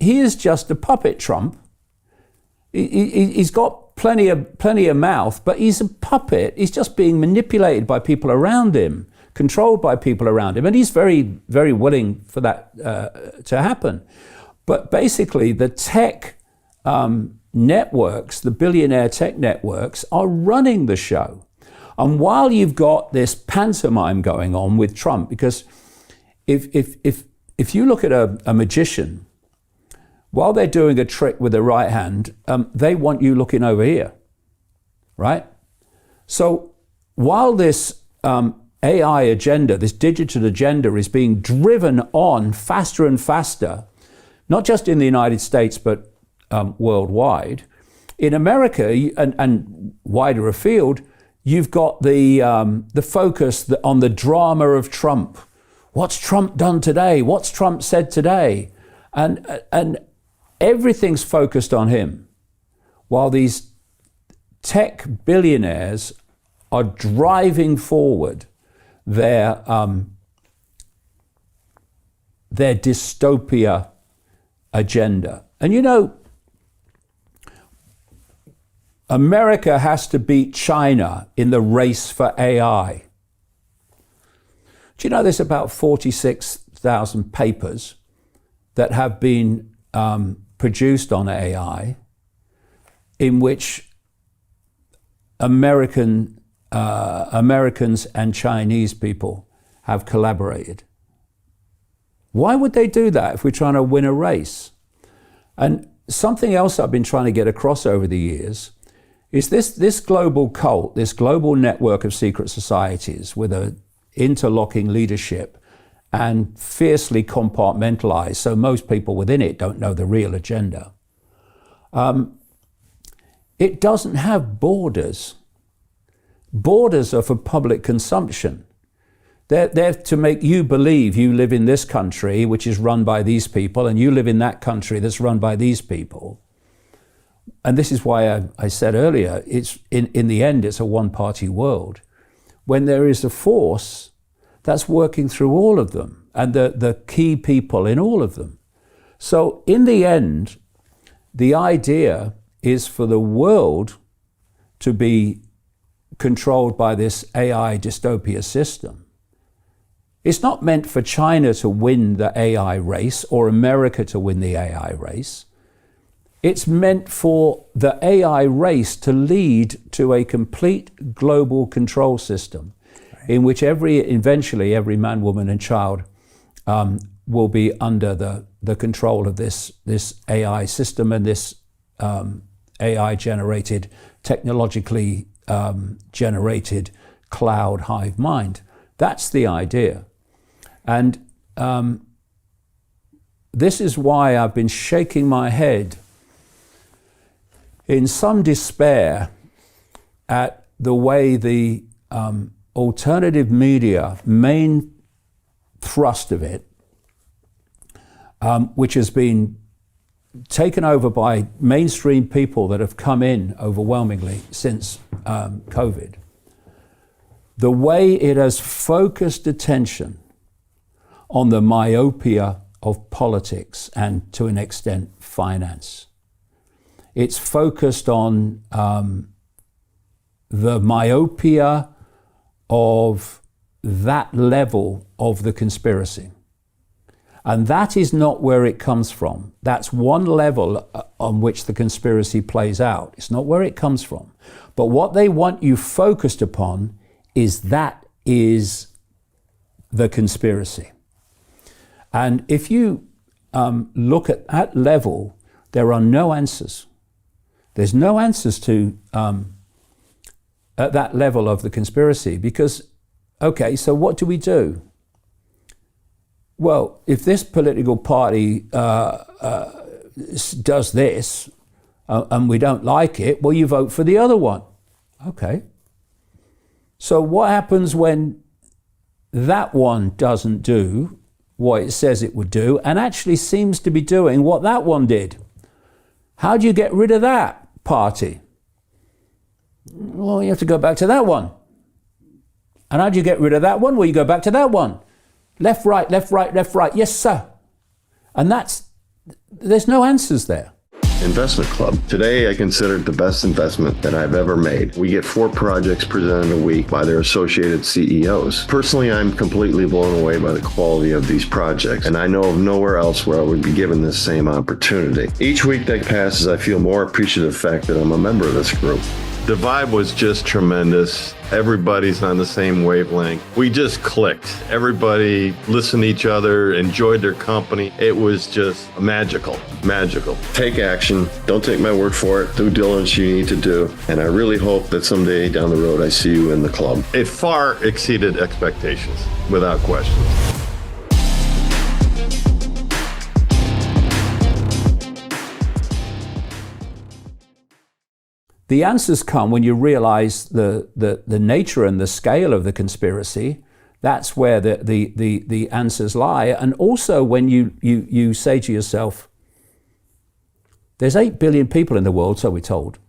he is just a puppet, Trump. He's got plenty of mouth, but he's a puppet. He's just being manipulated by people around him, controlled by people around him, and he's very, very willing for that to happen. But basically, the tech networks, the billionaire tech networks, are running the show. And while you've got this pantomime going on with Trump, because if you look at a magician, while they're doing a trick with the right hand, they want you looking over here, right? So while this AI agenda, this digital agenda is being driven on faster and faster, not just in the United States, but worldwide, in America and wider afield, you've got the focus on the drama of Trump. What's Trump done today? What's Trump said today? And everything's focused on him, while these tech billionaires are driving forward their dystopia agenda. And you know, America has to beat China in the race for AI. Do you know there's about 46,000 papers that have been produced on AI in which Americans and Chinese people have collaborated? Why would they do that if we're trying to win a race? And something else I've been trying to get across over the years is this global cult, this global network of secret societies with an interlocking leadership and fiercely compartmentalized, so most people within it don't know the real agenda. It doesn't have borders. Borders are for public consumption. They're to make you believe you live in this country, which is run by these people, and you live in that country that's run by these people. And this is why I said earlier, it's in the end, it's a one-party world. When there is a force that's working through all of them, and the key people in all of them. So in the end, the idea is for the world to be controlled by this AI dystopia system. It's not meant for China to win the AI race or America to win the AI race. It's meant for the AI race to lead to a complete global control system in which eventually every man, woman and child will be under the control of this AI system and this AI generated, technologically generated cloud hive mind. That's the idea. And this is why I've been shaking my head in some despair at the way the alternative media, main thrust of it, which has been taken over by mainstream people that have come in overwhelmingly since COVID, the way it has focused attention on the myopia of politics and, to an extent, finance. It's focused on the myopia of that level of the conspiracy. And that is not where it comes from. That's one level on which the conspiracy plays out. It's not where it comes from. But what they want you focused upon is that is the conspiracy. And if you look at that level, there are no answers. There's no answers to at that level of the conspiracy because, okay, so what do we do? Well, if this political party does this and we don't like it, well, you vote for the other one. Okay. So what happens when that one doesn't do what it says it would do and actually seems to be doing what that one did? How do you get rid of that party? Well, you have to go back to that one. And how do you get rid of that one? Well, you go back to that one. Left, right, left, right, left, right. Yes, sir. And that's there's no answers there. Investment Club. Today, I consider it the best investment that I've ever made. We get 4 projects presented a week by their associated CEOs. Personally, I'm completely blown away by the quality of these projects, and I know of nowhere else where I would be given this same opportunity. Each week that passes, I feel more appreciative of the fact that I'm a member of this group. The vibe was just tremendous. Everybody's on the same wavelength. We just clicked. Everybody listened to each other, enjoyed their company. It was just magical, magical. Take action. Don't take my word for it. Due diligence you need to do. And I really hope that someday down the road I see you in the club. It far exceeded expectations, without question. The answers come when you realize the nature and the scale of the conspiracy. That's where the answers lie. And also when you say to yourself, there's 8 billion people in the world, so we're told.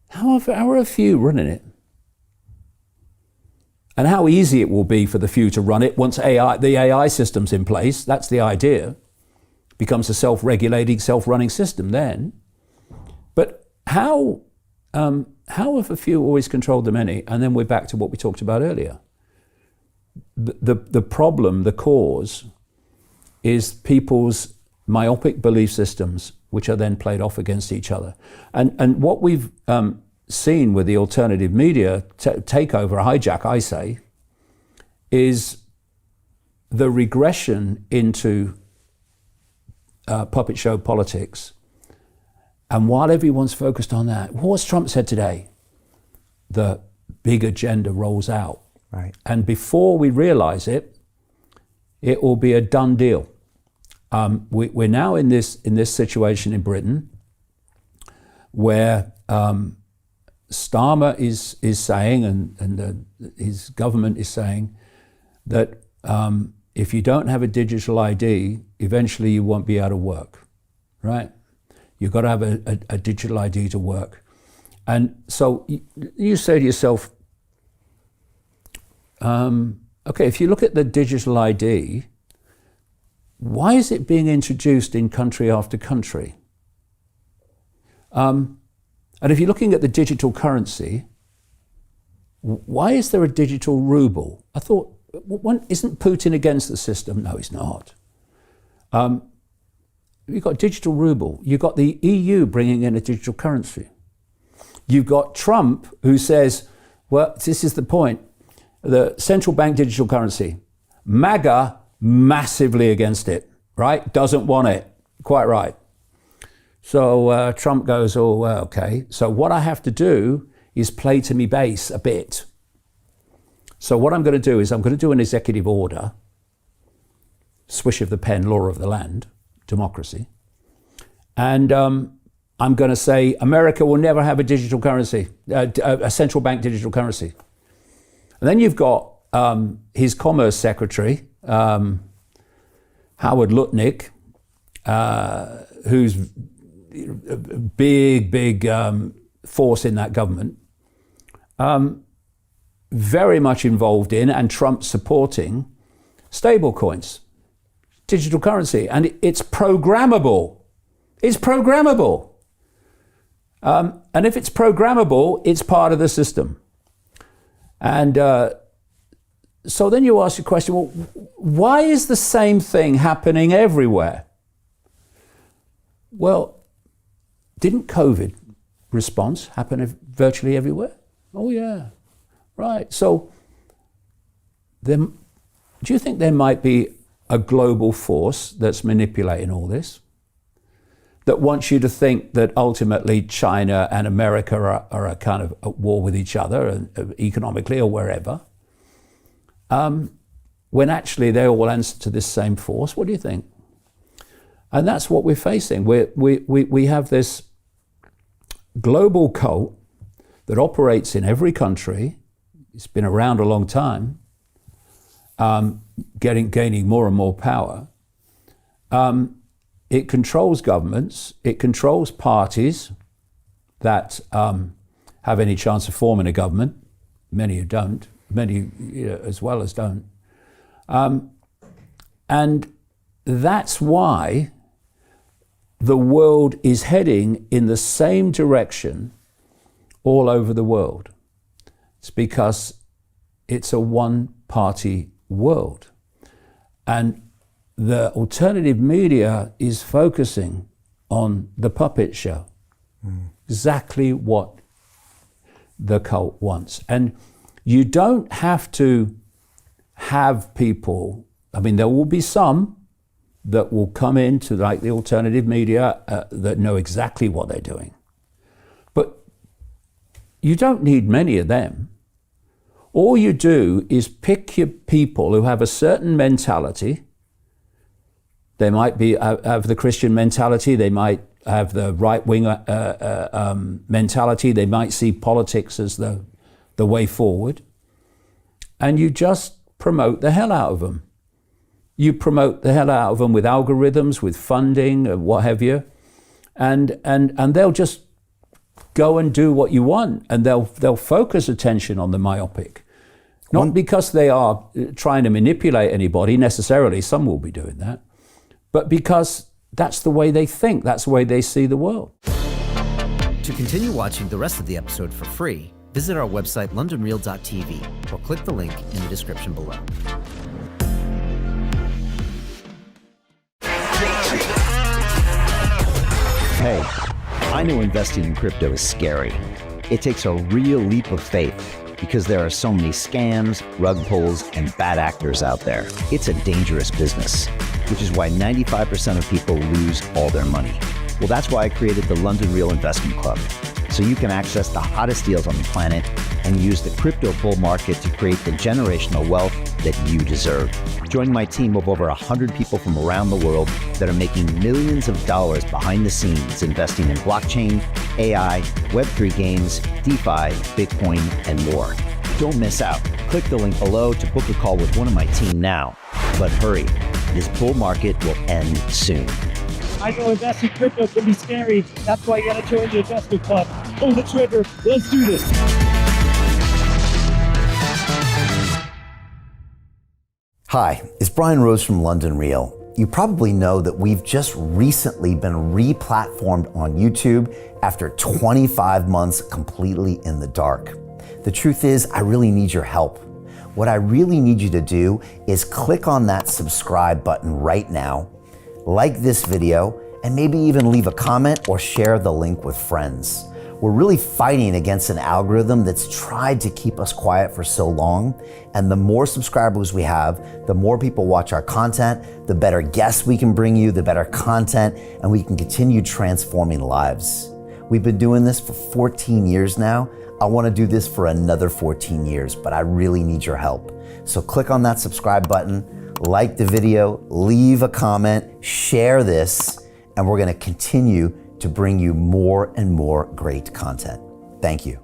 How are a few running it? And how easy it will be for the few to run it once the AI system's in place. That's the idea. It becomes a self-regulating, self-running system then. But how have a few always controlled the many? And then we're back to what we talked about earlier. The problem, the cause, is people's myopic belief systems, which are then played off against each other. And what we've seen with the alternative media takeover, hijack, I say, is the regression into puppet show politics. And while everyone's focused on that, what's Trump said today? The big agenda rolls out. Right. And before we realize it, it will be a done deal. We're now in this situation in Britain where Starmer is saying, and his government is saying, that if you don't have a digital ID, eventually you won't be able to work, right? You've got to have a digital ID to work. And so you say to yourself, okay, if you look at the digital ID, why is it being introduced in country after country? And if you're looking at the digital currency, why is there a digital ruble? I thought, isn't Putin against the system? No, he's not. You've got digital ruble. You've got the EU bringing in a digital currency. You've got Trump who says, well, this is the point, the central bank digital currency. MAGA, massively against it, right? Doesn't want it. Quite right. So Trump goes, oh, well, okay. So what I have to do is play to me base a bit. So what I'm going to do is I'm going to do an executive order, swish of the pen, law of the land, democracy. And I'm going to say America will never have a digital currency, a central bank digital currency. And then you've got his Commerce Secretary, Howard Lutnick, who's a big force in that government, very much involved in and Trump supporting stablecoins. Digital currency, and it's programmable. It's programmable. And if it's programmable, it's part of the system. And so then you ask the question, well, why is the same thing happening everywhere? Well, didn't COVID response happen virtually everywhere? Oh yeah, right. So do you think there might be a global force that's manipulating all this, that wants you to think that ultimately China and America are a kind of at war with each other, and economically or wherever, when actually they all answer to this same force? What do you think? And that's what we're facing. We have this global cult that operates in every country. It's been around a long time, gaining more and more power. It controls governments. It controls parties that have any chance of forming a government. Many who don't. Many as well as don't. And that's why the world is heading in the same direction all over the world. It's because it's a one-party world. And the alternative media is focusing on the puppet show. Exactly what the cult wants. And you don't have to have people, I mean, there will be some that will come into like the alternative media that know exactly what they're doing. But you don't need many of them. All you do is pick your people who have a certain mentality. They might be have the Christian mentality, they might have the right-wing mentality, they might see politics as the way forward, and you just promote the hell out of them. You promote the hell out of them with algorithms, with funding, and what have you, and they'll just go and do what you want, and they'll focus attention on the myopic. Not because they are trying to manipulate anybody necessarily, some will be doing that, but because that's the way they think, that's the way they see the world. To continue watching the rest of the episode for free, visit our website londonreal.tv or click the link in the description below. Hey, I know investing in crypto is scary. It takes a real leap of faith because there are so many scams, rug pulls, and bad actors out there. It's a dangerous business, which is why 95% of people lose all their money. Well, that's why I created the London Real Investment Club, so you can access the hottest deals on the planet and use the crypto bull market to create the generational wealth that you deserve. Join my team of over 100 people from around the world that are making millions of dollars behind the scenes investing in blockchain, AI, Web3 games, DeFi, Bitcoin, and more. Don't miss out. Click the link below to book a call with one of my team now. But hurry, this bull market will end soon. I know investing in crypto can be scary. That's why you gotta join the investment club. Pull the trigger. Let's do this. Hi, it's Brian Rose from London Real. You probably know that we've just recently been re-platformed on YouTube after 25 months completely in the dark. The truth is, I really need your help. What I really need you to do is click on that subscribe button right now, like this video, and maybe even leave a comment or share the link with friends. We're really fighting against an algorithm that's tried to keep us quiet for so long, and the more subscribers we have, the more people watch our content, the better guests we can bring you, the better content, and we can continue transforming lives. We've been doing this for 14 years now. I want to do this for another 14 years, but I really need your help. So click on that subscribe button, like the video, leave a comment, share this, and we're going to continue to bring you more and more great content. Thank you.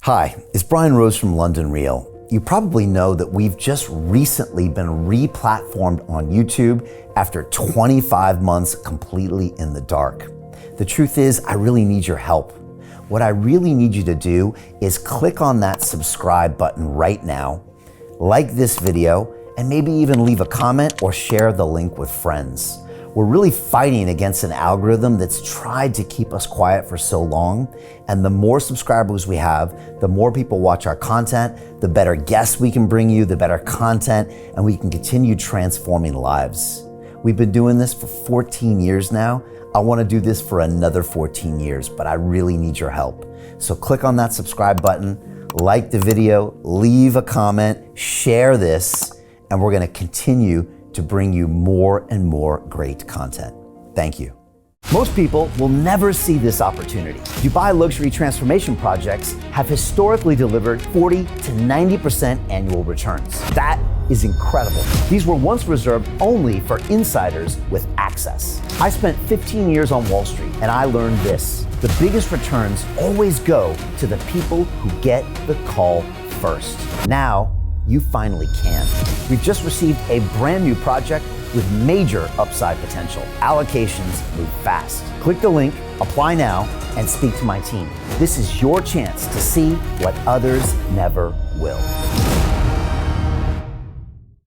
Hi, it's Brian Rose from London Real. You probably know that we've just recently been re-platformed on YouTube after 25 months completely in the dark. The truth is, I really need your help. What I really need you to do is click on that subscribe button right now, like this video, and maybe even leave a comment or share the link with friends. We're really fighting against an algorithm that's tried to keep us quiet for so long, and the more subscribers we have, the more people watch our content, the better guests we can bring you, the better content, and we can continue transforming lives. We've been doing this for 14 years now. I want to do this for another 14 years, but I really need your help. So click on that subscribe button, like the video, leave a comment, share this, and we're going to continue to bring you more and more great content. Thank you. Most people will never see this opportunity. Dubai luxury transformation projects have historically delivered 40 to 90% annual returns. That is incredible. These were once reserved only for insiders with access. I spent 15 years on Wall Street and I learned this: the biggest returns always go to the people who get the call first. Now, you finally can. We've just received a brand new project with major upside potential. Allocations move fast. Click the link, apply now, and speak to my team. This is your chance to see what others never will.